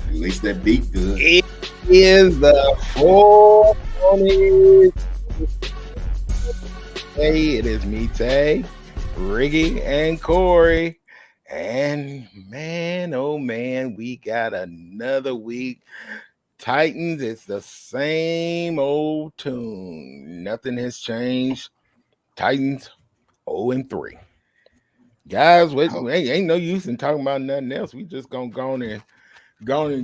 At least that beat good. It is the 420. Hey, it is me, Tay, Riggy, and Corey. And man, oh man, we got another week. Titans, it's the same old tune. Nothing has changed. Titans 0-3. Guys, ain't no use in talking about nothing else. We just gonna go on and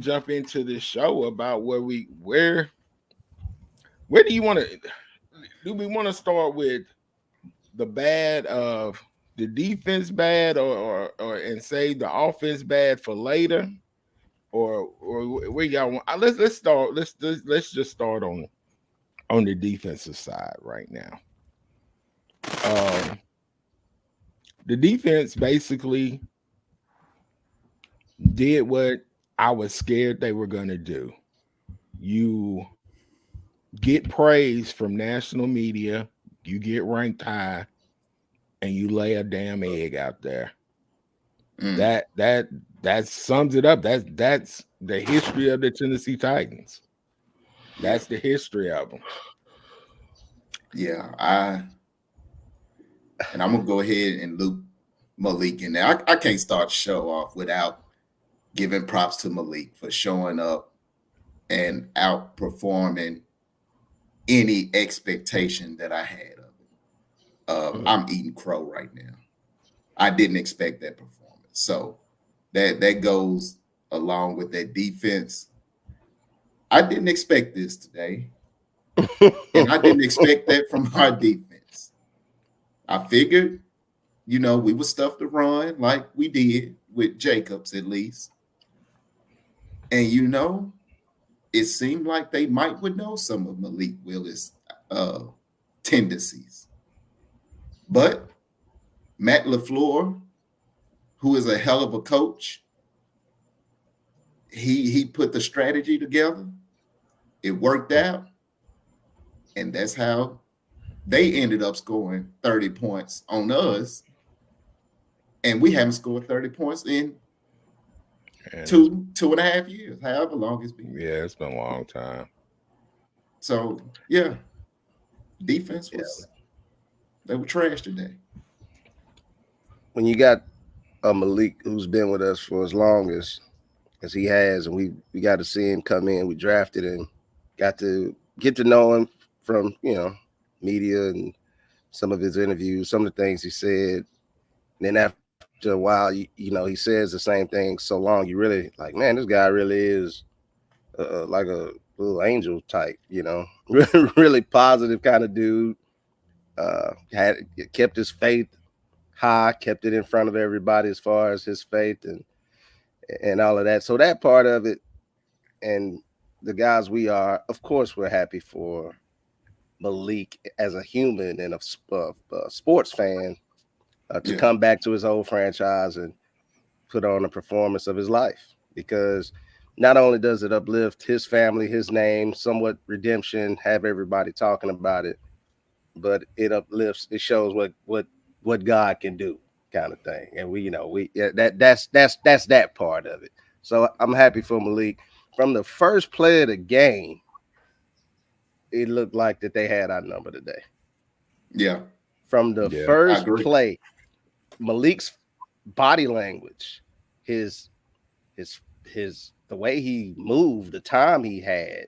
jump into this show about where do you want to do? We want to start with the bad of the defense bad, or and save the offense bad for later, or where y'all want? Let's just start on the defensive side right now. The defense basically did what I was scared they were going to do. You get praise from national media, you get ranked high, and you lay a damn egg out there. That sums it up. That's the history of the Tennessee Titans. That's the history of them. Yeah, I'm gonna go ahead and loop Malik in there. I can't start the show off without giving props to Malik for showing up and outperforming any expectation that I had of it. I'm eating crow right now. I didn't expect that performance. So that goes along with that defense. I didn't expect this today. And I didn't expect that from our defense. I figured, we would stuff the run like we did with Jacobs at least. And, it seemed like they would know some of Malik Willis' tendencies. But Matt LaFleur, who is a hell of a coach, he put the strategy together. It worked out. And that's how they ended up scoring 30 points on us. And we haven't scored 30 points in two and a half years, however long it's been. Yeah, it's been a long time. So, yeah, defense they were trash today. When you got a Malik who's been with us for as long as he has, and we got to see him come in, we drafted him, got to get to know him from, media and some of his interviews, some of the things he said. And then after a while, he says the same thing so long, you really like, man, this guy really is like a little angel type, really positive kind of dude. Kept his faith high, kept it in front of everybody as far as his faith and all of that. So that part of it, and the guys we are, of course, we're happy for Malik as a human and a sports fan to come back to his old franchise and put on a performance of his life, because not only does it uplift his family, his name, somewhat redemption, have everybody talking about it, but it uplifts, it shows what God can do, kind of thing. And that's that part of it. So I'm happy for Malik. From the first play of the game, it looked like that they had our number today. Yeah. From the first play, Malik's body language, his the way he moved, the time he had,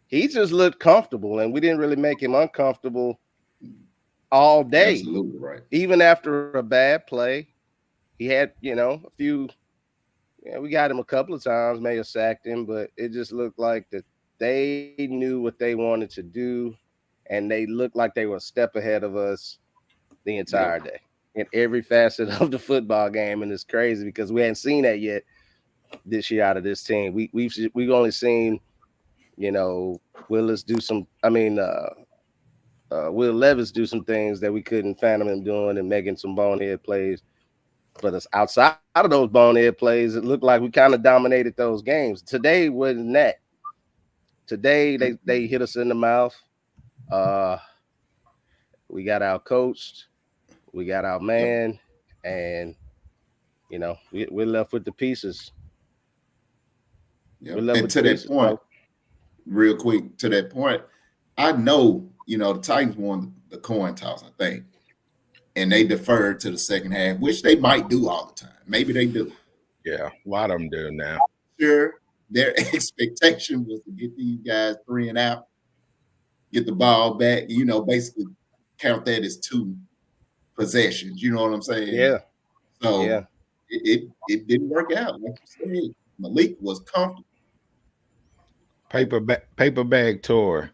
he just looked comfortable, and we didn't really make him uncomfortable all day. Absolutely right. Even after a bad play, he had, a few. We got him a couple of times, may have sacked him, but it just looked like that they knew what they wanted to do, and they looked like they were a step ahead of us the entire day in every facet of the football game. And it's crazy because we hadn't seen that yet this year out of this team. We've only seen, Willis do some. Will Levis do some things that we couldn't fathom him doing and making some bonehead plays. But it's outside of those bonehead plays, it looked like we kind of dominated those games. Today wasn't that. Today they hit us in the mouth. We got out coached. We got our man, and we're left with the pieces. Yeah. We're left And with to the that pieces, point, bro. real quick, to that point, I know, the Titans won the coin toss, I think, and they deferred to the second half, which they might do all the time. Maybe they do. Yeah, a lot of them do now. Sure, their expectation was to get these guys 3 and out, get the ball back, basically count that as 2 possessions. You know what I'm saying? Yeah, So yeah. it didn't work out. Like you said, Malik was comfortable. Paper bag tour.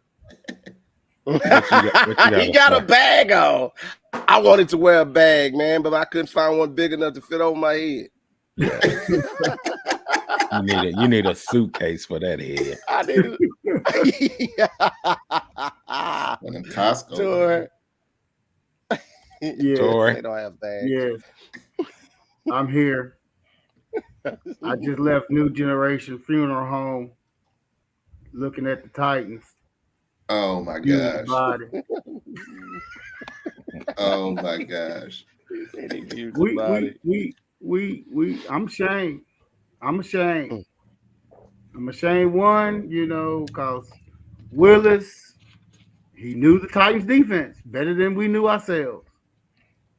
He gotta got a say? bag on. I wanted to wear a bag, man, but I couldn't find one big enough to fit over my head. Yeah. You need a suitcase for that head. I needed One of them Costco. tour. Yeah. Tour. They don't have bags. Yes. I'm here. I just left New Generation Funeral Home looking at the Titans. Oh my Beautiful gosh. body. Oh my gosh. I'm ashamed. I'm ashamed. I'm ashamed, one, because Willis, he knew the Titans defense better than we knew ourselves.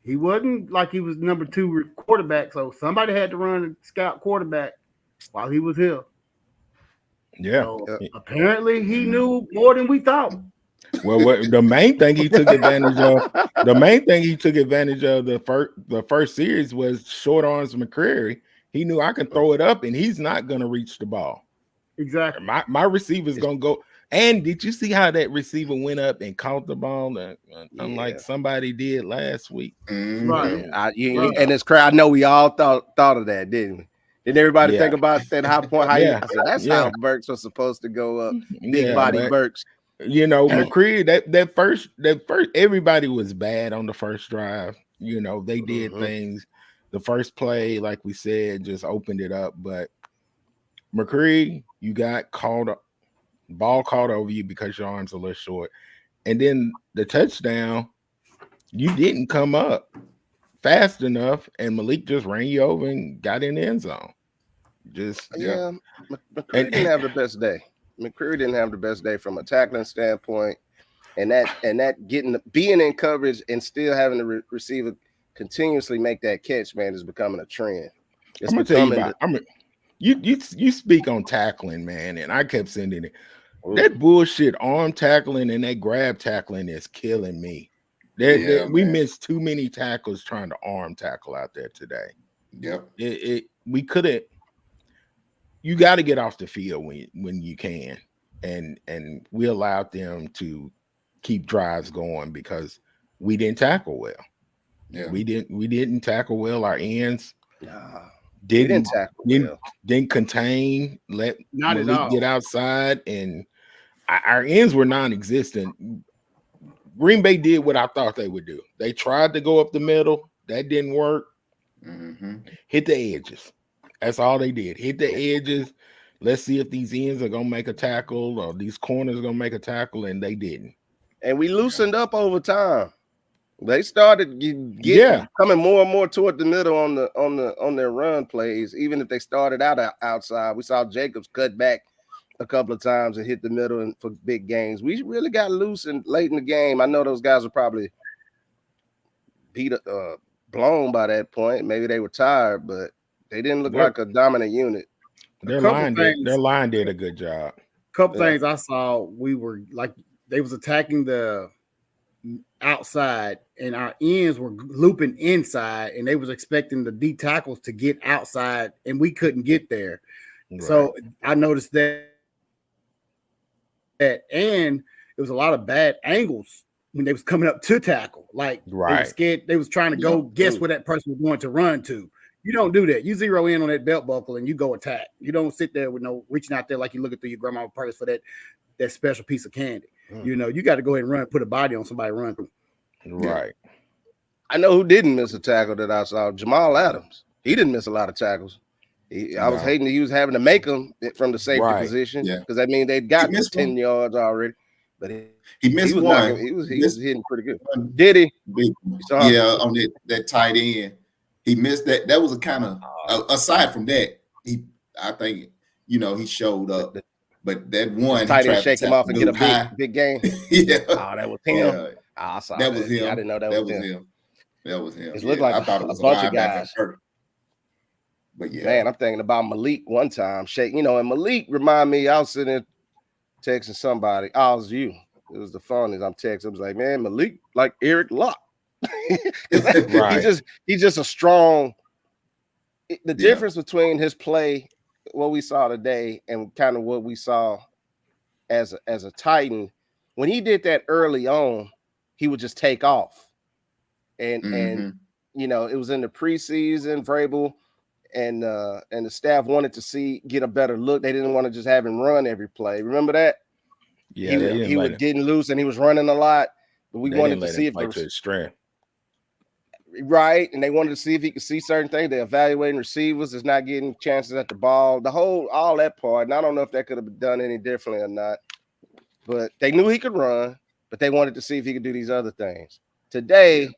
He wasn't like he was number 2 quarterback, so somebody had to run and scout quarterback while he was here. Yeah. So apparently he knew more than we thought. Well, the main thing he took advantage of, the first series was short arms McCreary. He knew I can throw it up and he's not going to reach the ball. Exactly. My receiver's going to go. And did you see how that receiver went up and caught the ball, unlike somebody did last week? Mm-hmm. Right. And it's crazy. I know we all thought of that, didn't we? Didn't everybody think about that high point? I said, that's how Burks was supposed to go up. Big body Burks. McCreary, that first, everybody was bad on the first drive. They did things. The first play, like we said, just opened it up. But McCreary, you got ball caught over you because your arms are a little short. And then the touchdown, you didn't come up fast enough, and Malik just ran you over and got in the end zone. McCreary didn't have the best day. McCreary didn't have the best day from a tackling standpoint, and that being in coverage and still having the receiver continuously make that catch, man, is becoming a trend. I'm gonna tell you about. You speak on tackling, man, and I kept sending it. That bullshit arm tackling and that grab tackling is killing me. We missed too many tackles trying to arm tackle out there today. Yep. We couldn't. You got to get off the field when you can, and we allowed them to keep drives going because we didn't tackle well. Yeah, we didn't tackle well. Our ends didn't tackle well. Didn't contain. Let Malik get outside, and our ends were non-existent. Green Bay did what I thought they would do. They tried to go up the middle. That didn't work. Mm-hmm. Hit the edges. That's all they did. Hit the edges. Let's see if these ends are going to make a tackle or these corners are going to make a tackle, and they didn't. And we loosened up over time. They started coming more and more toward the middle on their run plays. Even if they started out outside, we saw Jacobs cut back a couple of times and hit the middle and for big games. We really got loose and late in the game. I know those guys were probably blown by that point. Maybe they were tired, but they didn't look like a dominant unit. Their line did a good job. Couple things I saw, we were like they was attacking the outside and our ends were looping inside, and they was expecting the D tackles to get outside, and we couldn't get there. Right. So I noticed that, and it was a lot of bad angles when they was coming up to tackle. Like they were scared, they was trying to go guess where that person was going to run to. You don't do that. You zero in on that belt buckle and you go attack. You don't sit there with no reaching out there like you're looking through your grandma's purse for that special piece of candy. You got to go ahead and run, put a body on somebody, run through. Right. I know who didn't miss a tackle that I saw. Jamal Adams. He didn't miss a lot of tackles. I was hating that he was having to make them from the safety position because I mean they'd gotten 10 yards already. but He he missed was knocking. one. He was He he was missed hitting pretty good. one Did he? big You one. saw? Yeah, on that tight end. He missed that. That was a kind of aside from that, I think he showed The, up. the, But that the one, he tight end tried to shake him tap off the and get a dude high. big game. Yeah, Oh, that was him. yeah, I saw that was that. Yeah, I him. didn't know that That was was him. him. That was him. It Yeah, looked like I thought it a was a bunch of linebacker guys. first. But yeah, Man, I'm thinking about Malik one time. Shake, and Malik remind me. I was sitting there texting somebody. Oh, it was you. It was the funniest. I'm texting. I was like, man, Malik like Eric Locke. Right. He's just a strong. The Yeah. difference between his play, what we saw today, and kind of what we saw as a Titan, when he did that early on, he would just take off, and it was in the preseason. Vrabel and the staff wanted to get a better look. They didn't want to just have him run every play. Remember that? Yeah, he was getting loose and he was running a lot. But we wanted to see if play to his strength. Right, and they wanted to see if he could see certain things. They're evaluating receivers, is not getting chances at the ball. All that part. And I don't know if that could have been done any differently or not. But they knew he could run, but they wanted to see if he could do these other things. Today,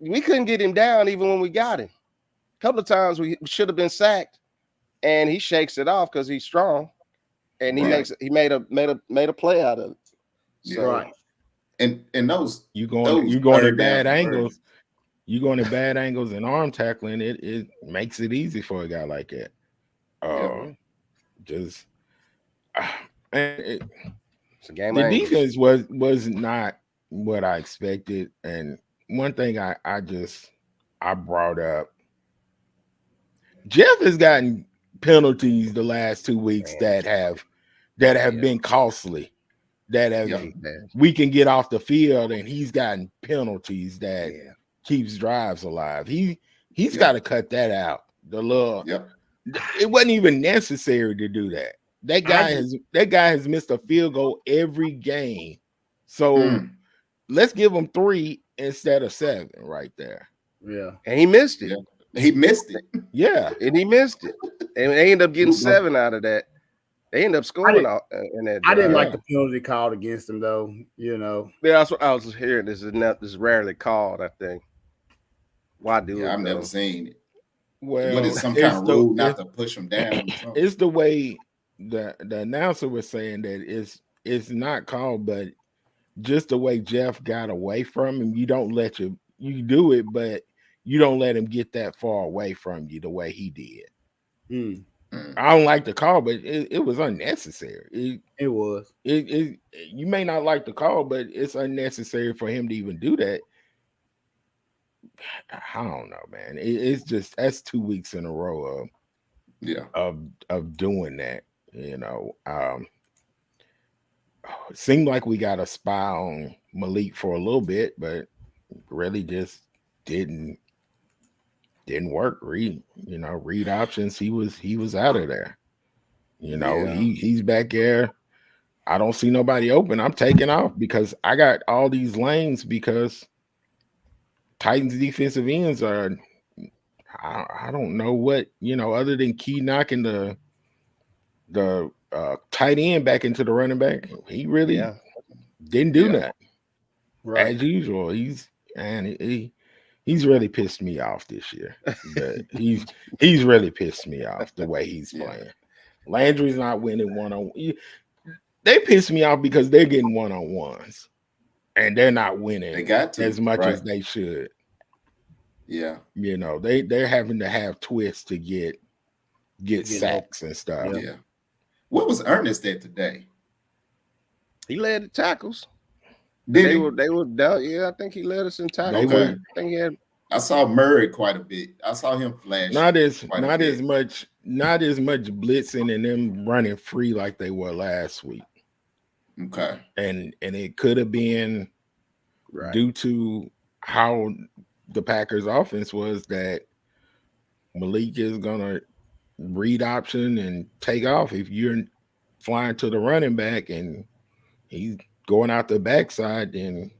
we couldn't get him down even when we got him. A couple of times we should have been sacked, and he shakes it off because he's strong, and he made a play out of it. So, right. And those you going at bad angles. You going at bad angles and arm tackling. It makes it easy for a guy like that. It's a game. The defense was not what I expected, and one thing I brought up, Jeff has gotten penalties the last 2 weeks that have been costly. We can get off the field, and he's gotten penalties that keeps drives alive. He's got to cut that out. It wasn't even necessary to do that. That guy has missed a field goal every game. So let's give him 3 instead of 7 right there. Yeah. And he missed it. Yeah. He missed it. Yeah. And he missed it. And they ended up getting 7 out of that. They ended up scoring in that drive. I didn't like the penalty called against him, though. Yeah, that's what I was hearing. This is rarely called, I think. Why do it? I've never seen it. Well, what is some kind of rule not to push him down? It's the way the announcer was saying that it's not called, but just the way Jeff got away from him, you don't let you do it, but you don't let him get that far away from you the way he did. I don't like the call, but it was unnecessary. It was. You may not like the call, but it's unnecessary for him to even do that. I don't know, man. It's just that's 2 weeks in a row of doing that. It seemed like we got a spy on Malik for a little bit, but really just didn't work. Read options. He was out of there. He's back there. I don't see nobody open. I'm taking off because I got all these lanes because Titans defensive ends are, I don't know what, other than Key knocking the tight end back into the running back. He really didn't do that. Right. As usual. He's really pissed me off this year. But he's really pissed me off the way he's playing. Landry's not winning one-on-one. They piss me off because they're getting one-on-ones. And they're not winning as much as they should. Yeah. They're having to have twists to get sacks and stuff. Yeah. What was Ernest at today? He led the tackles. They were down. Yeah, I think he led us in tackles. Okay. I think he had. I saw Murray quite a bit. I saw him flash. Not as much blitzing and them running free like they were last week. Okay. And it could have been due to how the Packers offense was that Malik is gonna read option and take off. If you're flying to the running back and he's going out the backside, then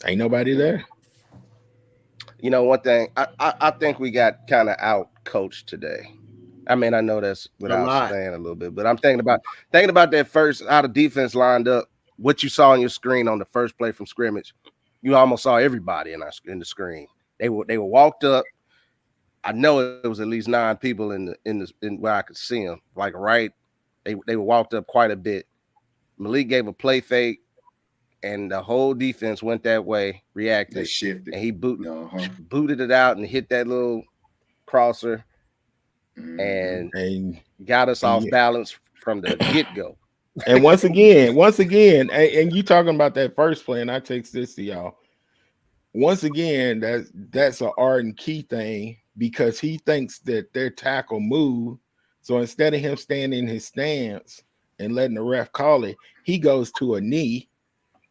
ain't nobody there. One thing, I think we got kind of out coached today. I mean, I know that's without lot. saying a little bit, but I'm thinking about that first how the defense lined up. What you saw on your screen on the first play from scrimmage, you almost saw everybody in the screen. They were walked up. I know it was at least 9 people in where I could see them. Like right, they were walked up quite a bit. Malik gave a play fake, and the whole defense went that way, They reacted, shifted. and he Uh-huh. booted it out and hit that little crosser and And got us off yeah. balance from the get-go. And once again, and you talking about that first play, and I text this to y'all. Once again, that's an art and key thing because he thinks that their tackle moved. So instead of him staying in his stance and letting the ref call it, he goes to a knee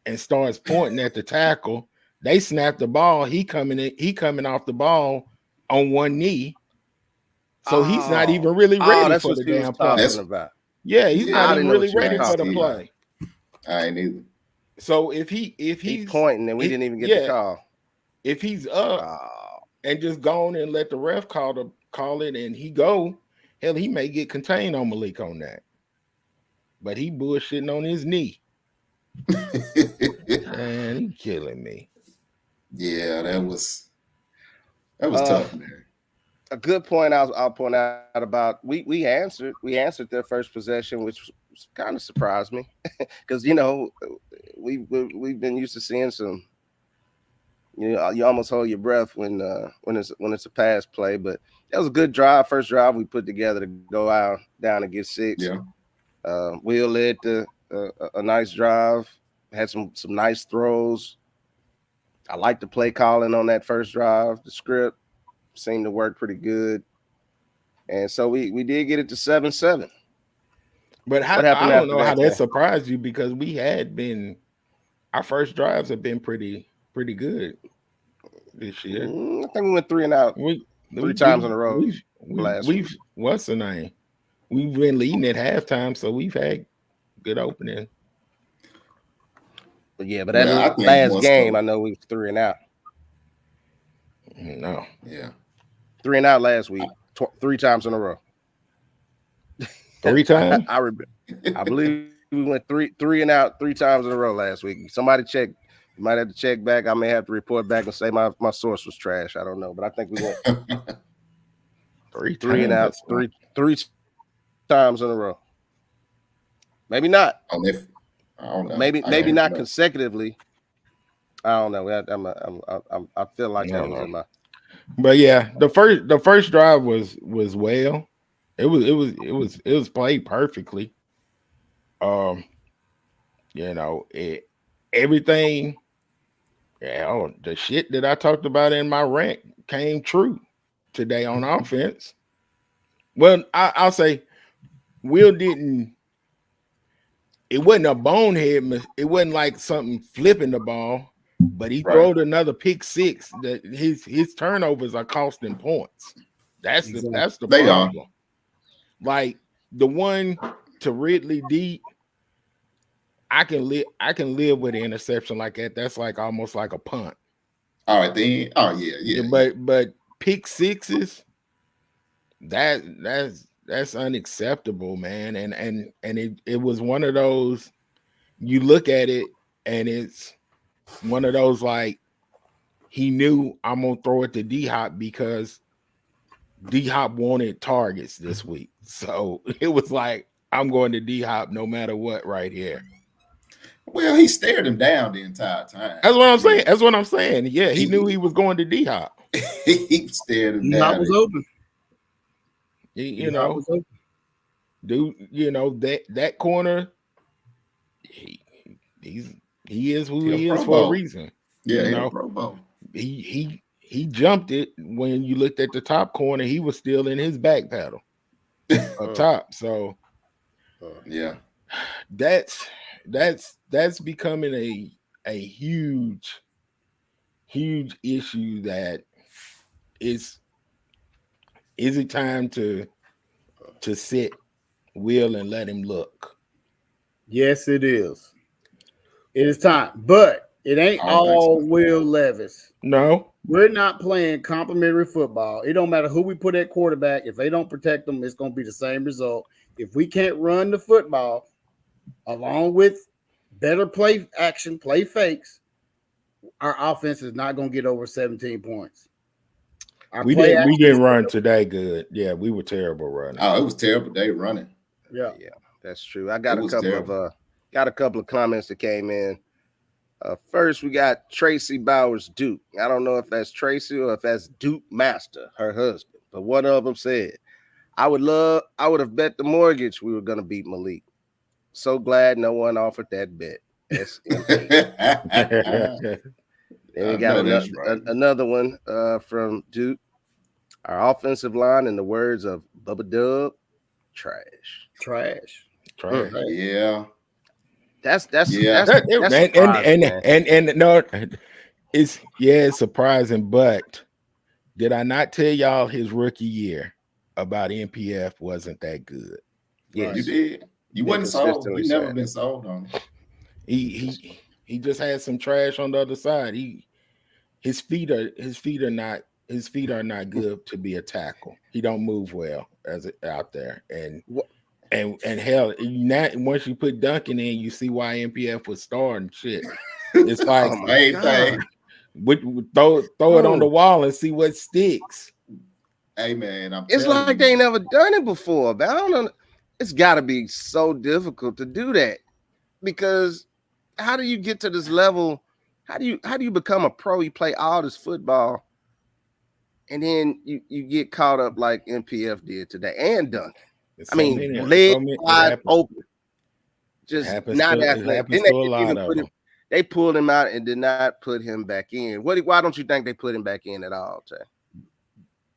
and starts pointing at the tackle. They snap the ball. He coming off the ball on one knee. So he's not even really ready that's for what the he was damn play. talking about. Yeah, he's Yeah, not I even didn't know really what you ready were for the talking play. I ain't either. So if He he's pointing and we didn't even get the call. If he's up and just gone and let the ref call it and he go, hell, he may get contained on Malik on that. But he bullshitting on his knee. Man, he killing me. Yeah, that was tough, man. A good point I'll point out about we answered their first possession, which kind of surprised me because we've been used to seeing some. You almost hold your breath when it's a pass play, but that was a good drive. First drive we put together to go out down and get 6. Yeah. Will led a nice drive, had some nice throws. I like the play calling on that first drive. The script seemed to work pretty good, and so we did get it to 7-7. But What happened I don't after know how that? that surprised you because our first drives have been pretty good this year. I think we went 3 and out three times in a row. We've what's the name? We've been leading at halftime, so we've had good opening. But that last game, I know we was 3 and out. No. Yeah. 3 and out last week, 3 times in a row. 3 times? I believe we went 3 and out 3 times in a row last week. Somebody check. You might have to check back. I may have to report back and say my source was trash. I don't know, but I think we went 3 and out 3 times in a row. Maybe not. I don't know. Maybe not consecutively. I don't know. I feel like that was in my. But yeah, the first drive was well. It was played perfectly. Everything. Yeah, the shit that I talked about in my rant came true today on offense. Well, I'll say Will didn't. It wasn't a bonehead. It wasn't like something flipping the ball, but he throwed another pick 6. That his turnovers are costing points. That's the problem. Like the one to Ridley deep, I can live with an interception like that. That's like almost like a punt. All right, then. Oh yeah. But pick 6s, that's unacceptable, man. And it was one of those, you look at it and it's one of those like he knew I'm gonna throw it to D-Hop because D-Hop wanted targets this week. So it was like I'm going to D-Hop no matter what right here. Well, he stared him down the entire time. That's what I'm saying. Yeah, he knew he was going to D-Hop. He stared him down. D-Hop was open. Was open. Dude, that corner, he is who he is for a reason. Yeah, Pro Bowl. He jumped it when you looked at the top corner. He was still in his back paddle up top. So yeah, that's becoming a huge issue. That is it time to sit Will and let him look? Yes, it is. It is time. But It ain't I don't think all so. Will Levis. No. We're not playing complimentary football. It don't matter who we put at quarterback. If they don't protect them, it's going to be the same result. If we can't run the football along with better play action, play fakes, our offense is not going to get over 17 points. Our We play didn't action, run today good. Yeah, we were terrible running. Oh, it was terrible. They running. yeah. That's true. I got It a was couple terrible. of comments that came in. First, we got Tracy Bowers Duke. I don't know if that's Tracy or if that's Duke Master, her husband, but one of them said, I would have bet the mortgage we were going to beat Malik. So glad no one offered that bet. SMP. Then we I got know that's right. another one from Duke. Our offensive line, in the words of Bubba Dub, trash. Trash. Trash. Yeah. That's Yeah. surprising, man. And no, it's surprising, but did I not tell y'all his rookie year about NPF wasn't that good? Yes. You did. You Been wasn't sold. consistently You never saying been it. sold on it. He just had some trash on the other side. His feet are not good to be a tackle. He don't move well out there, and hell, now once you put Duncan in, you see why NPF was starting shit. It's like, Oh my God. throw it on the wall and see what sticks. Hey man, It's like they ain't never done it before, but I don't know. It's got to be so difficult to do that, because how do you get to this level? How do you become a pro? You play all this football, and then you get caught up like NPF did today and Duncan. Leg wide open, just not athletic. Then they pulled him out and did not put him back in. Why don't you think they put him back in at all, Jay?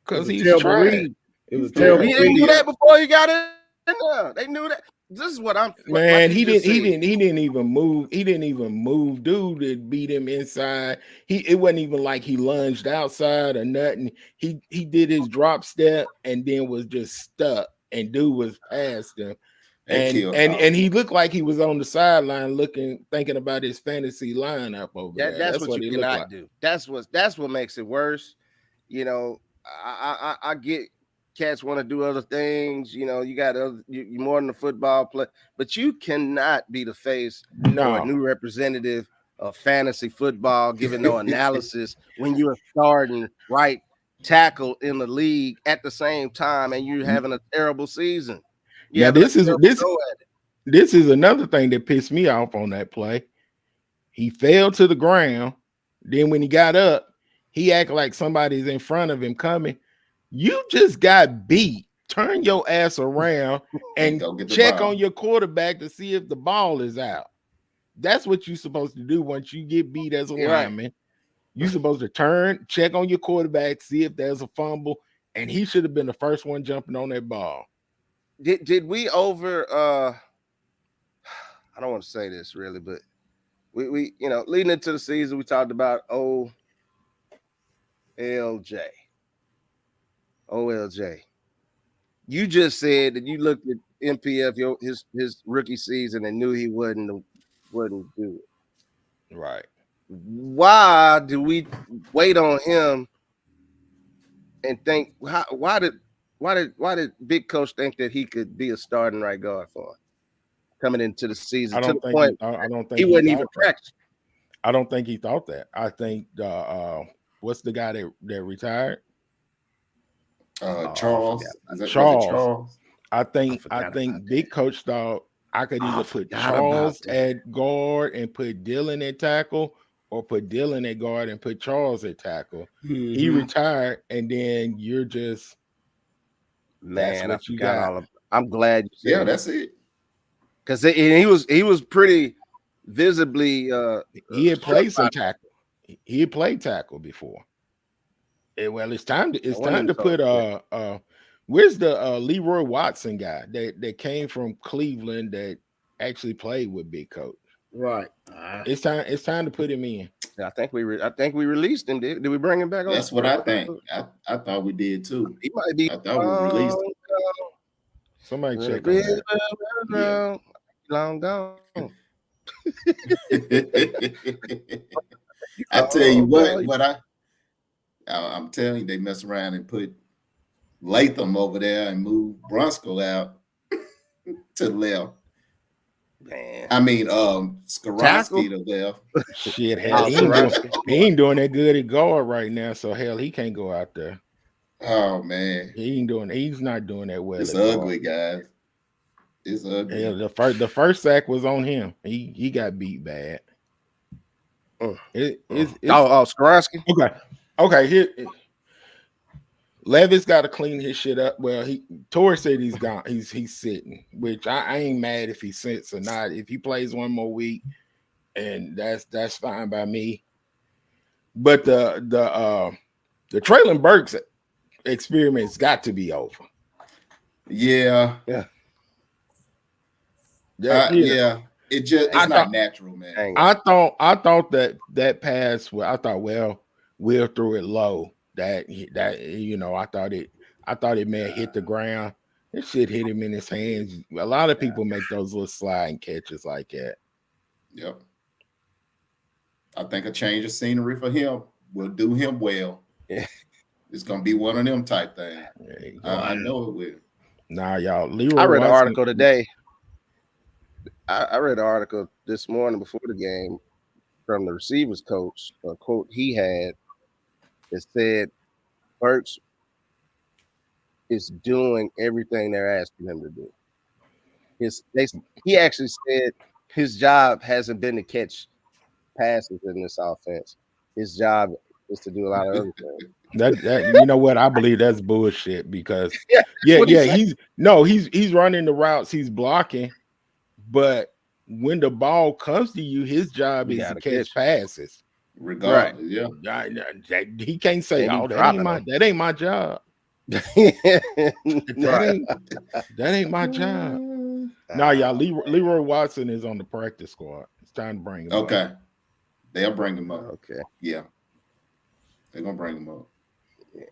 Because he's trying. It was terrible. He didn't do that before he got in there. They knew that. This is what I'm. Man, he didn't even move. He didn't even move. Dude that beat him inside. It wasn't even like he lunged outside or nothing. He did his drop step and then was just stuck, and dude was past him. And he looked like he was on the sideline thinking about his fantasy lineup over there. That's what you cannot do. That's what makes it worse. You know, I get cats want to do other things. You know, you got you more than a football play, but you cannot be the face or a new representative of fantasy football, giving no analysis when you're starting right tackle in the league at the same time and you're having a terrible season. Yeah, this is another thing that pissed me off on that play. He fell to the ground. Then when he got up, he acted like somebody's in front of him coming. You just got beat. Turn your ass around and check on your quarterback to see if the ball is out. That's what you're supposed to do once you get beat as a lineman. You're supposed to turn, check on your quarterback, see if there's a fumble, and he should have been the first one jumping on that ball. Did we over I don't want to say this really, but we leading into the season, we talked about OLJ. You just said that you looked at NPF his rookie season and knew he wouldn't do it. Right. Why do we wait on him and think why did Big Coach think that he could be a starting right guard for him coming into the season? I don't think he wasn't even practicing. I don't think he thought that. I think what's the guy that retired? Charles. Charles. I think Big Coach thought I could either put Charles at guard and put Dylan at tackle, or put Dylan at guard and put Charles at tackle. Mm-hmm. He retired, and then you're just man. What you got. I'm glad you said that's it. Because he was pretty visibly. He had played some tackle. He had played tackle before. Well, it's time to put where's the Leroy Watson guy that came from Cleveland that actually played with Big Coach? Right. It's time to put him in. I think we released him. Did we bring him back on? That's what I think. I thought we did too. He might be. I thought we released him. Somebody check on that. Long gone. I tell you Oh, I'm telling you, they mess around and put Latham over there and move Brunskill out to the left. man. I mean, Tackle. Skoronsky to left. Shit, hell, Oh, he ain't doing that good at guard right now. So hell, he can't go out there. Oh man, He's not doing that well. it's at ugly, guard. guys. It's ugly. Hell, the first sack was on him. He got beat bad. It's Skoronsky. Okay. Here, Levis got to clean his shit up. Well, Torrey said he's gone. He's sitting, which I ain't mad if he sits or not. If he plays one more week, and that's fine by me. But the Traylon Burks experiment's got to be over. Yeah. It's not natural, man. I thought that pass. Well, I thought, well, Will threw it low. That I thought it may have hit the ground. This shit hit him in his hands. A lot of people make those little sliding catches like that. Yep. I think a change of scenery for him will do him well. Yeah. It's gonna be one of them type things. I know it will. Nah, y'all. Leroy I read Watson, an article today. I read an article this morning before the game from the receivers coach. A quote he had that said Burks is doing everything they're asking him to do. He actually said his job hasn't been to catch passes in this offense. His job is to do a lot of other things. That you know what? I believe that's bullshit because he's running the routes, he's blocking, but when the ball comes to you, his job is to catch passes. Regardless, he can't say, "Oh, that ain't my job." that ain't my job. Nah, y'all. Leroy Watson is on the practice squad. It's time to bring him up. Okay, they'll bring him up. Okay, yeah, they're gonna bring him up. Yeah.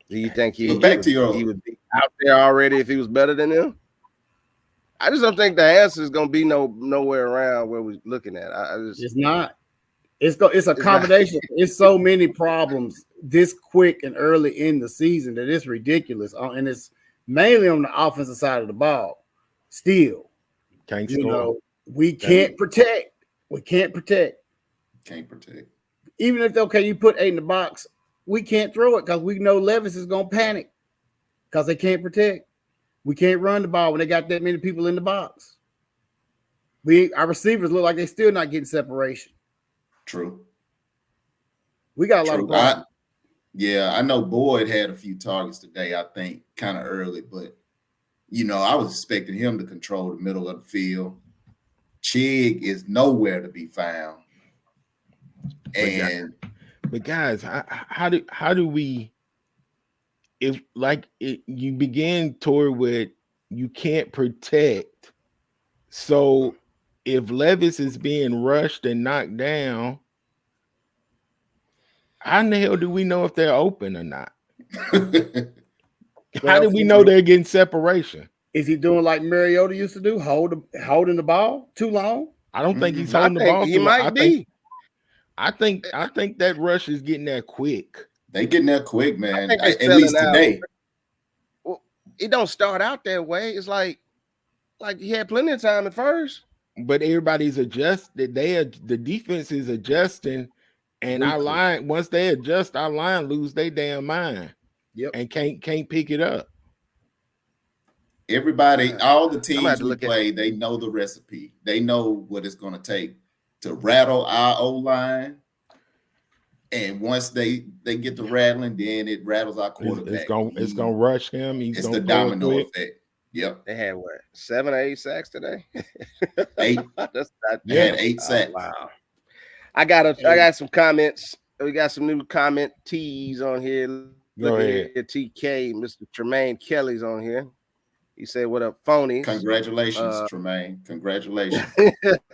Do you think he would be out there already if he was better than him? I just don't think the answer is gonna be nowhere around where we're looking at. It's not. It's a combination. It's so many problems this quick and early in the season that it's ridiculous. And it's mainly on the offensive side of the ball. Still, can't score. We can't protect. We can't protect. Can't protect. Even if you put 8 in the box, we can't throw it because we know Levis is gonna panic because they can't protect. We can't run the ball when they got that many people in the box. Our receivers look like they're still not getting separation. True. We got a lot of problems. I know Boyd had a few targets today, I think, kind of early, but I was expecting him to control the middle of the field. Chig is nowhere to be found. But guys, how do we, if you begin toward with you can't protect, so if Levis is being rushed and knocked down, how in the hell do we know if they're open or not? How do we know they're getting separation? Is he doing like Mariota used to do, holding the ball too long? I don't think he's holding the ball too long. Might be. I think that rush is getting there quick. They getting there quick, man. At least today. Well, it don't start out that way. It's like he had plenty of time at first. But everybody's adjusted. The defense is adjusting, and our line, once they adjust, our line lose their damn mind. Yep. And can't pick it up. Everybody, all the teams we play, they know the recipe. They know what it's going to take to rattle our O-line. And once they get to rattling, then it rattles our quarterback. It's gonna rush him. It's the domino effect. Yep. They had 7 or 8 sacks today? 8. They had 8 sacks. Wow. I got some comments. We got some new comment tees on here. Go ahead. TK, Mr. Tremaine Kelly's on here. He said, "What up, phonies?" Congratulations, Tremaine. Congratulations.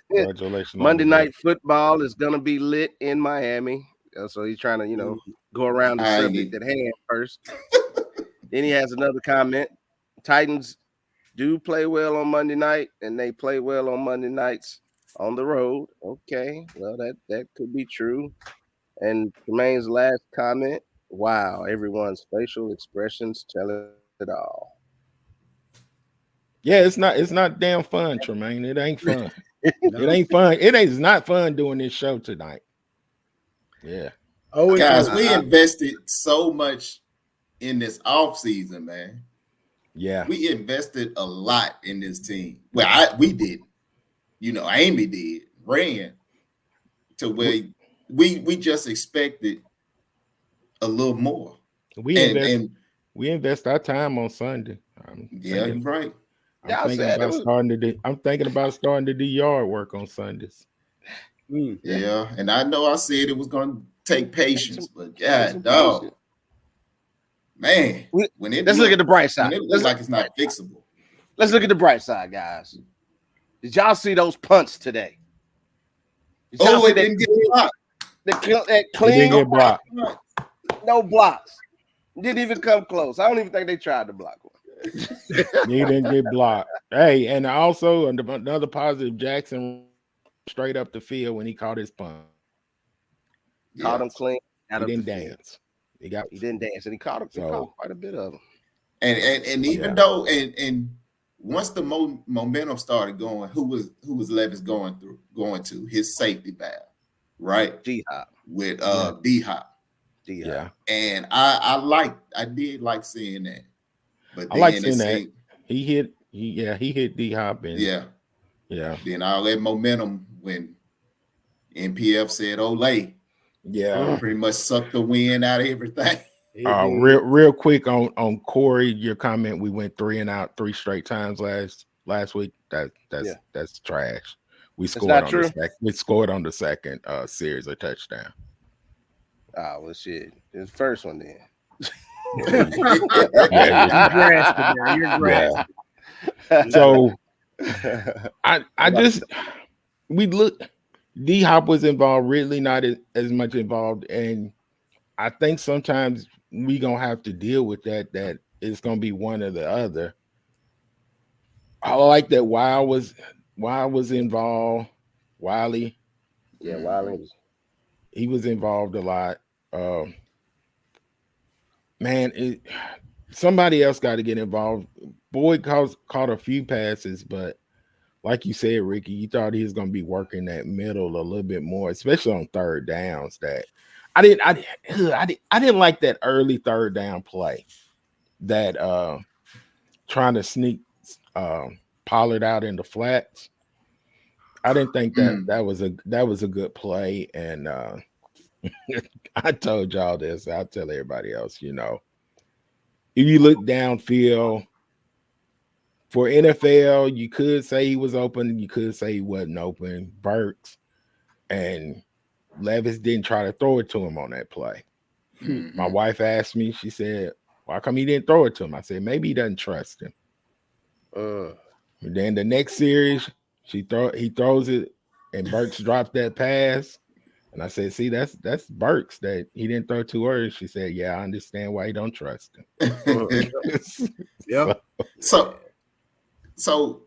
Congratulations. Monday Night Football is gonna be lit in Miami. So he's trying to, go around the subject at hand first. Then he has another comment. Titans do play well on Monday night, and they play well on Monday nights. on the road. Okay, well that could be true. And Jermaine's last comment. Wow, everyone's facial expressions tell it all. Yeah, it's not damn fun, Tremaine. It ain't fun. It No. ain't fun. It's not fun doing this show tonight. Yeah. Oh, and Guys, two. we invested so much in this offseason, man. Yeah. We invested a lot in this team. Well, we did. Amy did. Ran to where we just expected a little more. We And invest our time on Sunday. yeah, you're right. Y'all said it was I'm thinking about starting to do yard work on Sundays. Yeah, and I know I said it was going to take patience, but some God, dog, patience. man, Let's look at the bright side. When it looks like it's not fixable. Let's look at the bright side, guys. Did y'all see those punts today? Did y'all see It didn't get blocked. that It clean, didn't get blocked. no blocks. Didn't even come close. I don't even think they tried to block one. He didn't get blocked. Hey, and also another positive, Jackson straight up the field when he caught his punt. Caught him clean. He didn't dance. He didn't dance, and he caught him. He caught quite a bit of them. And even though once the momentum started going, who was Levis going to his safety valve, right? D-Hop with D-Hop. Yeah, and I did like seeing that. But I like seeing that he hit D-Hop and yeah. Then all that momentum when NPF said Olay, pretty much sucked the wind out of everything. Real quick on Corey, your comment. We went 3 and out 3 straight times last week. That's trash. We scored on the second series a touchdown. Oh well, shit. It's the first one then. You're grasping. So we look. D-Hop was involved, Ridley not as much involved, and I think sometimes we gonna have to deal with that it's gonna be one or the other. I like that Wild was involved. Wiley. Yeah, Wiley. He was involved a lot. Somebody else got to get involved. Boyd caught a few passes, but like you said, Ricky, you thought he was going to be working that middle a little bit more, especially on third downs. That I didn't like that early third down play. That trying to sneak Pollard out in the flats. I didn't think that was a good play, and I told y'all this. I'll tell everybody else. If you look downfield for NFL, you could say he was open, you could say he wasn't open. Burks and Levis didn't try to throw it to him on that play. My wife asked me. She said, "Why come he didn't throw it to him?" I said, "Maybe he doesn't trust him." And then the next series, he throws it, and Burks dropped that pass. And I said, "See, that's Burks that he didn't throw too early." She said, "Yeah, I understand why you don't trust him." Yeah. So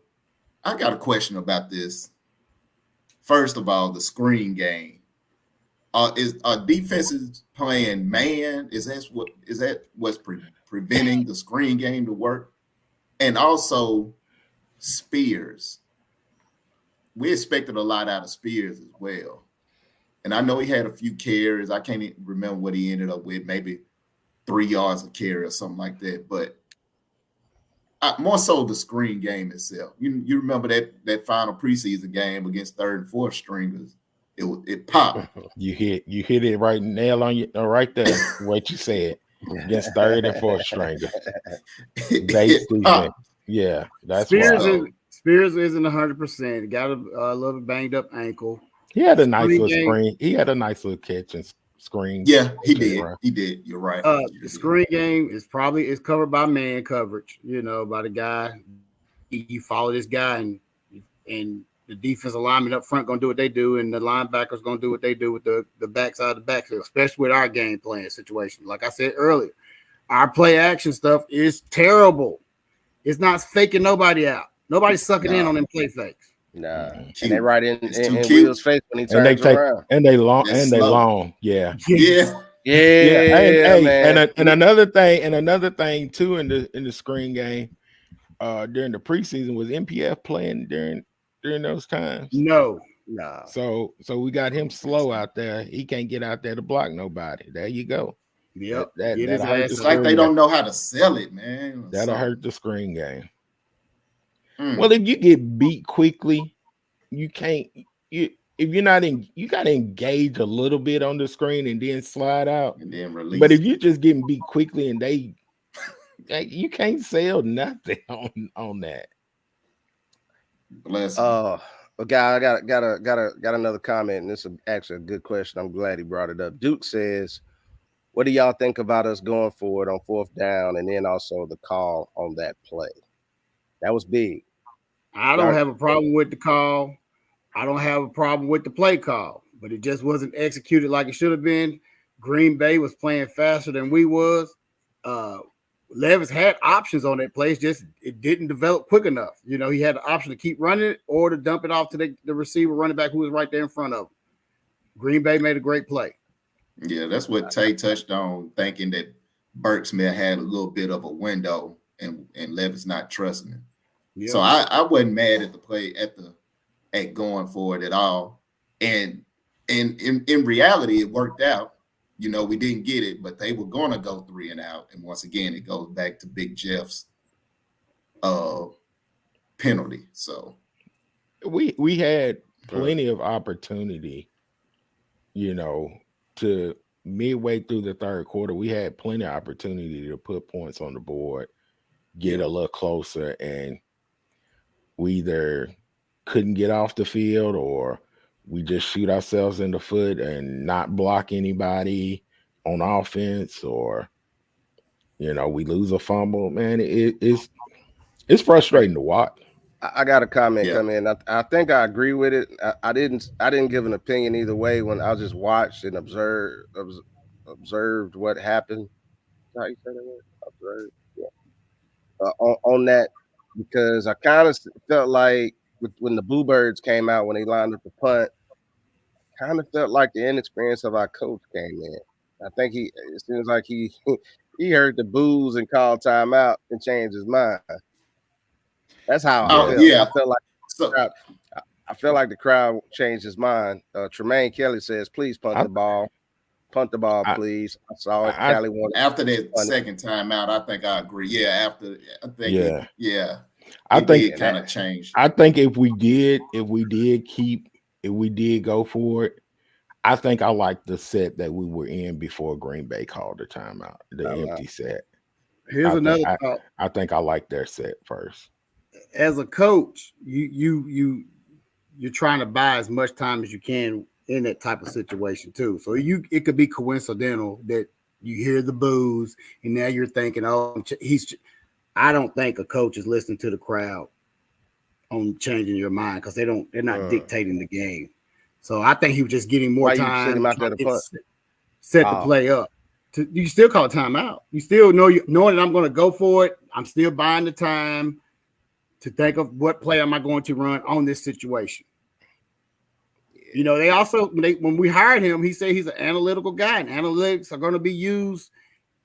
I got a question about this. First of all, the screen game. Are defenses playing man? Is that what's preventing the screen game to work? And also Spears. We expected a lot out of Spears as well. And I know he had a few carries. I can't even remember what he ended up with, maybe 3 yards of carry or something like that. But more so the screen game itself. You remember that final preseason game against third and fourth stringers? It popped. You hit it right nail on you right there. What you said against third and fourth stringers. Base defense. Yeah, that's Spears isn't 100%. Got a little banged up ankle. He had a nice little screen. He had a nice little catch and screen. Yeah, he did. He did. You're right. The screen game is covered by man coverage. By the guy. You follow this guy, and the defensive lineman up front gonna do what they do, and the linebackers gonna do what they do with the backside of the backfield, especially with our game plan situation. Like I said earlier, our play action stuff is terrible. It's not faking nobody out. Nobody's sucking in on them play fakes. Nah, Mm-mm. and they right in It's too cute. Will's face when he And they turns take around. and they long That's and they slow. long. Yeah. Yeah. Yeah, and Yeah, man. and another thing too in the screen game during the preseason was MPF playing during those times. No. Nah. So we got him slow out there. He can't get out there to block nobody. There you go. Yep. That Get his that'll hurt ass the It's up. like they screen don't game. know how to sell it, man. or That'll something. hurt the screen game. Mm. Well, if you get beat quickly, you can't you if you're not in you gotta engage a little bit on the screen and then slide out. And then But release. if you're just getting beat quickly and you can't sell nothing on that. Bless him. But guy, I got another comment, and this is actually a good question. I'm glad he brought it up. Duke says, "What do y'all think about us going for it on 4th down, and then also the call on that play? That was big." I don't have a problem with the call. I don't have a problem with the play call, but it just wasn't executed like it should have been. Green Bay was playing faster than we was. Levis had options on that play. Just it didn't develop quick enough. You know, he had the option to keep running it or to dump it off to the receiver running back who was right there in front of him. Green Bay made a great play. Yeah, that's what Tay touched on, thinking that Burks may have had a little bit of a window and Levis not trusting him. Yep. So I wasn't mad at the play at going for it at all. And in reality, it worked out. You know, we didn't get it, but they were going to go 3 and out. And once again, it goes back to Big Jeff's penalty. So We had plenty of opportunity, you know, to midway through the third quarter. We had plenty of opportunity to put points on the board, get a little closer, and we either couldn't get off the field or we just shoot ourselves in the foot and not block anybody on offense, or you know, we lose a fumble. Man, it's frustrating to watch. I got a comment come in. I think I agree with it. I didn't give an opinion either way when I just watched and observed what happened. How you say that word? Observed. Yeah. On that, because I kind of felt like when the Bluebirds came out when they lined up the punt, kind of felt like the inexperience of our coach came in. I think it seems like he heard the boos and called timeout and changed his mind. That's how I felt. Yeah. I felt like I feel like the crowd changed his mind. Tremaine Kelly says, "Please punt the ball. Punt the ball, please." I saw it. Kelly wanted after that second time out. I think I agree. Yeah, I think I think it kind of changed. I think if we did go for it, I think I like the set that we were in before Green Bay called the timeout, the empty set. Here's another thought. I think I like their set first. As a coach, you're trying to buy as much time as you can in that type of situation too. So it could be coincidental that you hear the boos and now you're thinking, oh, I don't think a coach is listening to the crowd on changing your mind because they're not dictating the game. So I think he was just getting more time to set the play up. You still call a timeout. You still knowing that I'm going to go for it. I'm still buying the time to think of what play am I going to run on this situation. You know, they also when we hired him, he said he's an analytical guy, and analytics are going to be used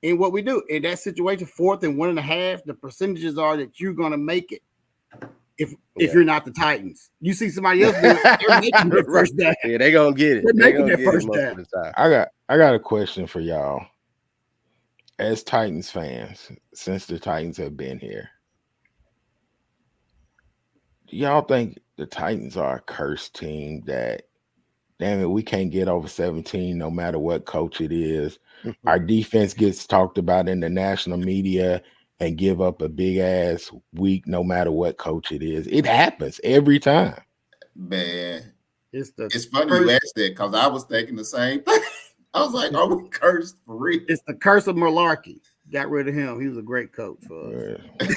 in what we do. In that situation, 4th and 1.5, the percentages are that you're going to make it. If you're not the Titans, you see somebody else do it, they're making their first down. Yeah, they're gonna get it. They're making their first down. I got a question for y'all. As Titans fans, since the Titans have been here, do y'all think the Titans are a cursed team that, damn it, we can't get over 17 no matter what coach it is? Our defense gets talked about in the national media and give up a big ass week no matter what coach it is. It happens every time. Man, it's funny you asked that because I was thinking the same thing. I was like, are we cursed for real? It's the curse of Malarkey. Got rid of him. He was a great coach for us.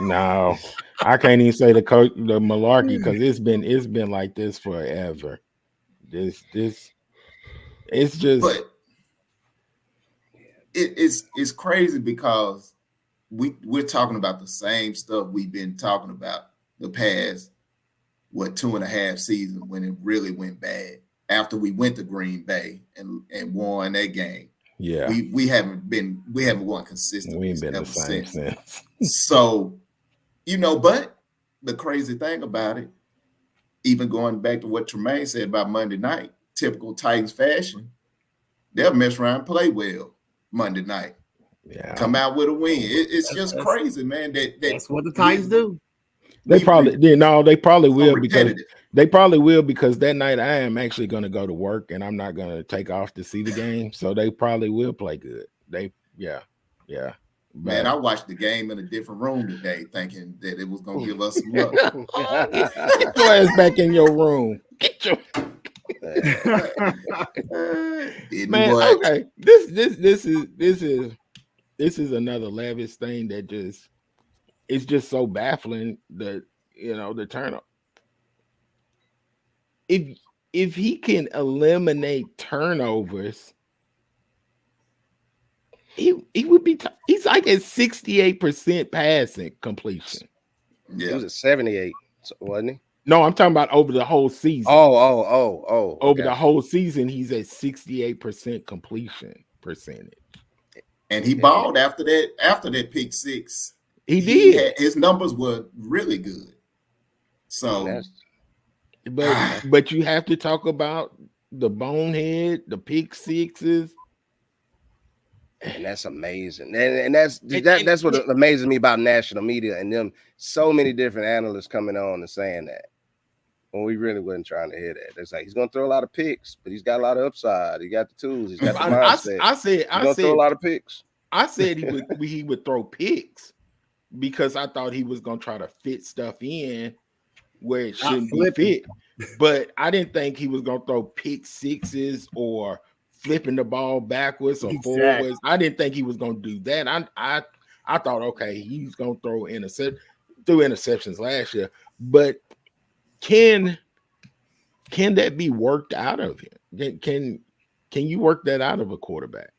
No, I can't even say the Malarkey because it's been like this forever. It's just but it's crazy because we're talking about the same stuff we've been talking about the past 2.5 seasons when it really went bad. After we went to Green Bay and won that game, Yeah, we haven't won consistently we ain't been the ever same since. since. So, but the crazy thing about it, even going back to what Tremaine said about Monday night, typical Titans fashion, they'll mess around and play well Monday night. Yeah, Come out with a win. It's just That's- crazy, man. That's what the Titans do. they probably will because repetitive. they probably will because that night I am actually going to go to work and I'm not going to take off to see the game, so they probably will play good. Yeah. Man, I watched the game in a different room today, thinking that it was gonna give us some luck. Get your ass back in your room. Get your man. Okay, this is another Levis thing that it's just so baffling that the turnover. If he can eliminate turnovers, he would be. He's like at 68% passing completion. He was at 78, wasn't he? No, I'm talking about over the whole season. Oh. Over the whole season, he's at 68% completion percentage. And he balled after that pick six. He did. His numbers were really good. So, but you have to talk about the bonehead, the pick sixes. And that's amazing. And that's what amazes me about national media and them. So many different analysts coming on and saying that when we really wasn't trying to hear that. It's like he's gonna throw a lot of picks, but he's got a lot of upside. He got the tools. He's got the mindset. I said throw a lot of picks. I said he would throw picks because I thought he was gonna try to fit stuff in where it shouldn't be fit. But I didn't think he was gonna throw pick sixes or flipping the ball backwards or forwards. I didn't think he was gonna do that. I thought, okay, he's gonna throw interceptions last year, but can that be worked out of him? Can you work that out of a quarterback?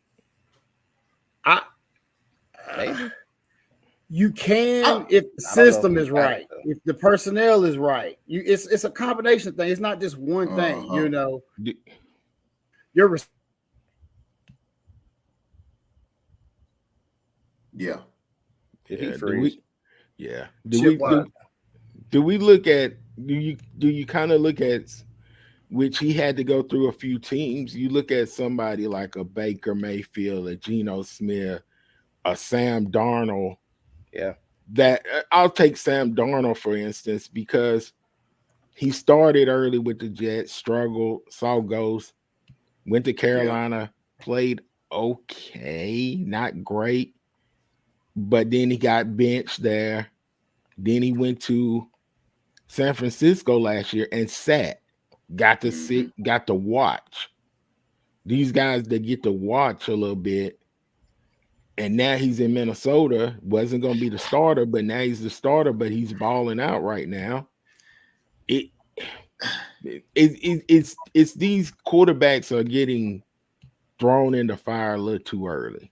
You can if the system is right, if the personnel is right. It's a combination thing. It's not just one thing. You're yeah. Do we look at do you kind of look at which he had to go through a few teams? You look at somebody like a Baker Mayfield, a Geno Smith, a Sam Darnold. Yeah. That I'll take Sam Darnold for instance because he started early with the Jets, struggled, saw ghosts, went to Carolina, played okay, not great, but then he got benched there. Then he went to San Francisco last year and sat, got to sit, got to watch. These guys that get to watch a little bit, and now he's in Minnesota, wasn't going to be the starter, but now he's the starter, but he's balling out right now. It's these quarterbacks are getting thrown in the fire a little too early.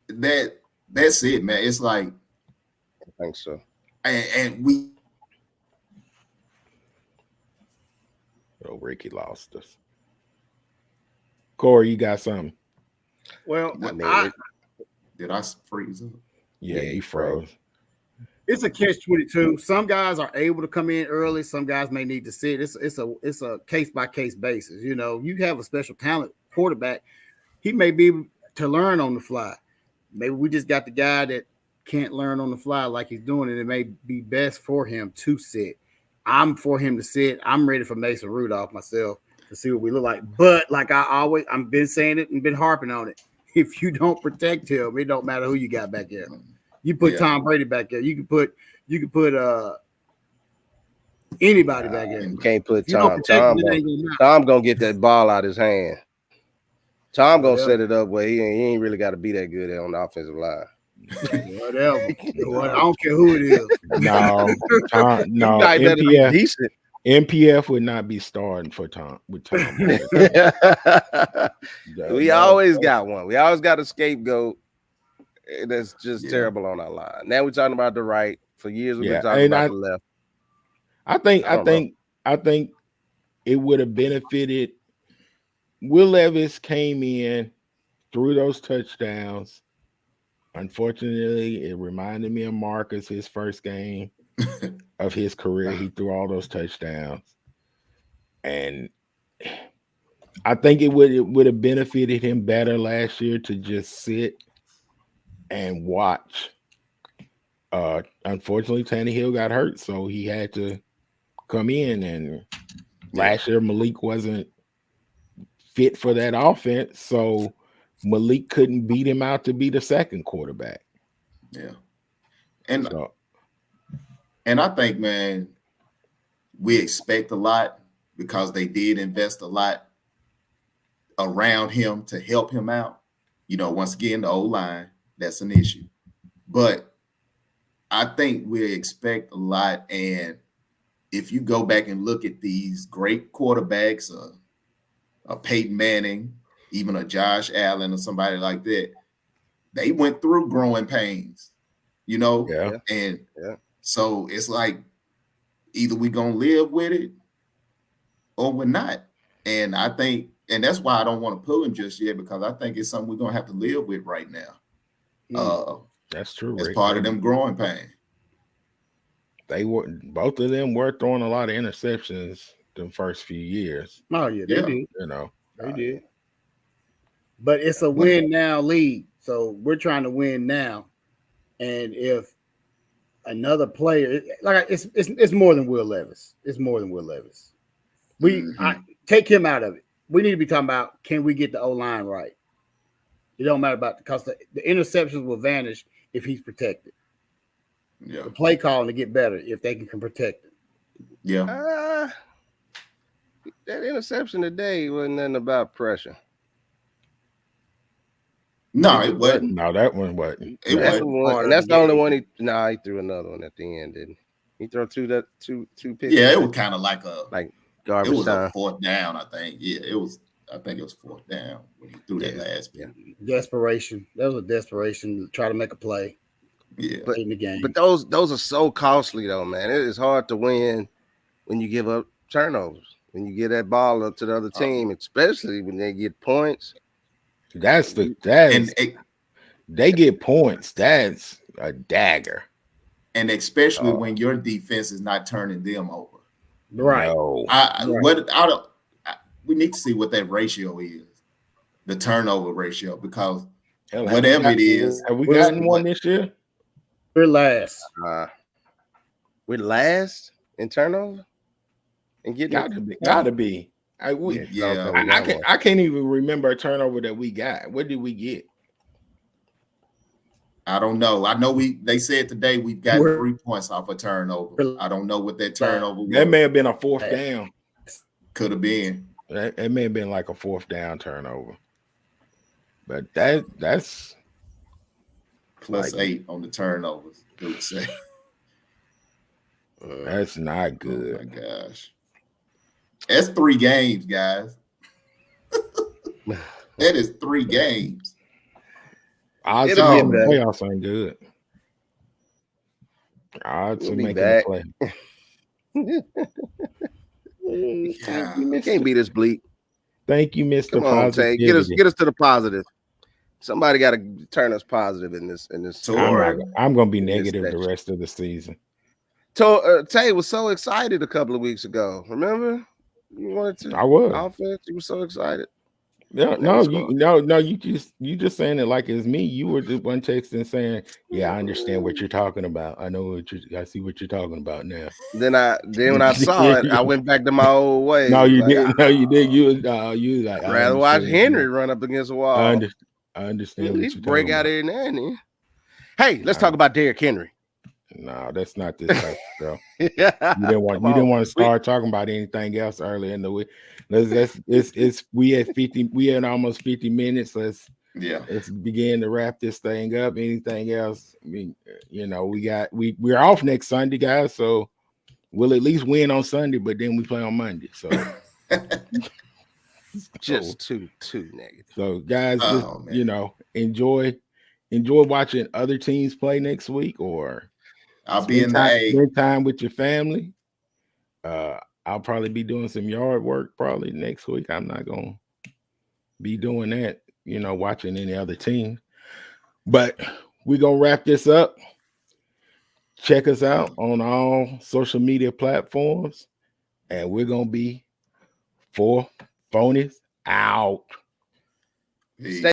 That's it, man. It's like I think so. And we Ricky lost us. Corey, you got something? Well, did I freeze up? Yeah, you froze. It's a catch-22. Some guys are able to come in early. Some guys may need to sit. It's a case-by-case basis. You have a special talent quarterback. He may be able to learn on the fly. Maybe we just got the guy that can't learn on the fly like he's doing it. It may be best for him to sit. I'm for him to sit. I'm ready for Mason Rudolph myself to see what we look like. But like I've been saying it and been harping on it. If you don't protect him, it don't matter who you got back there. You put Tom Brady back there. You can put anybody back there. You can't put Tom. Tom gonna get that ball out his hand. Tom gonna set it up where he ain't really got to be that good on the offensive line. Whatever. I don't care who it is. No, MPF, decent. MPF would not be starting for Tom with Tom. We always got one. We always got a scapegoat that's just terrible on our line. Now we're talking about the right. For years we've been talking about the left. I think it would have benefited. Will Levis came in, threw those touchdowns. Unfortunately, it reminded me of Marcus, his first game of his career. He threw all those touchdowns. And I think it would have benefited him better last year to just sit and watch. Unfortunately, Tannehill got hurt, so he had to come in. And last year, Malik wasn't fit for that offense, so Malik couldn't beat him out to be the second quarterback. Yeah, and So, and I think, man, we expect a lot because they did invest a lot around him to help him out. You know, once again, the O-line, that's an issue. But I think we expect a lot. And if you go back and look at these great quarterbacks, a Peyton Manning, even a Josh Allen or somebody like that, they went through growing pains, you know? yeah. And so it's like either we're going to live with it or we're not. And I think, and that's why I don't want to pull him just yet, because I think it's something we're going to have to live with right now. That's true. As part of them growing pain. Both of them were throwing a lot of interceptions the first few years. Oh yeah, they did. You know, they did. But it's a win now league, so we're trying to win now. And if another player, like it's more than Will Levis. It's more than Will Levis. I take him out of it. We need to be talking about, can we get the O-line right? It don't matter about because the interceptions will vanish if he's protected. Yeah. The play calling to get better if they can protect it. Yeah. That interception today wasn't nothing about pressure. No, it wasn't. No, that one wasn't. That's the one, and that's the only one he threw another one at the end, didn't he? Threw two picks. Yeah, it was kind of like garbage it was time. a fourth down, I think. Yeah, I think it was fourth down when he threw that last pick. Desperation. That was a desperation to try to make a play. Yeah, in the game. But those are so costly though, man. It is hard to win when you give up turnovers, when you get that ball up to the other team, especially when they get points. They get points. That's a dagger. And especially when your defense is not turning them over. Right. No. We need to see what that ratio is, the turnover ratio, because Hell, whatever it is. Have we gotten one this year? We're last. We're last in turnover? And Gotta be. I can't even remember a turnover that we got. What did we get? I don't know. I know they said today we've got 3 points off a turnover. I don't know what that turnover was. That may have been a fourth down. Could have been. It may have been like a fourth down turnover. But that's plus like, 8 on the turnovers, Duke say. That's not good. Oh my gosh. That's 3 games, guys. That is 3 games. Odds of making the playoffs ain't good. Odds of making the playoffs. You can't beat us, Bleak. Thank you, Mr. Come on, Tay. Get us to the positive. Somebody got to turn us positive in this. I'm going to be negative the rest of the season. So Tay was so excited a couple of weeks ago. Remember? You wanted to. I was. Offense. You were so excited. You just saying it like it's me. You were just one texting saying, "Yeah, I understand what you're talking about. I see what you're talking about now." Then when I saw it, I went back to my old way. No, you didn't. No, you did. You like I'd rather watch Henry run up against a wall. I understand. At least break out here now and then. Hey, let's talk about Derrick Henry. No, that's not this type of stuff. You didn't want to start talking about anything else earlier in the week. We had almost 50 minutes. Let's begin to wrap this thing up. Anything else? I mean, we're off next Sunday, guys. So we'll at least win on Sunday, but then we play on Monday. So just too negative. So guys, enjoy watching other teams play next week, or I'll be in the A. Spend time with your family. I'll probably be doing some yard work probably next week. I'm not gonna be doing that, watching any other team. But we're gonna wrap this up. Check us out on all social media platforms, and we're gonna be 4 Phonies out. Peace.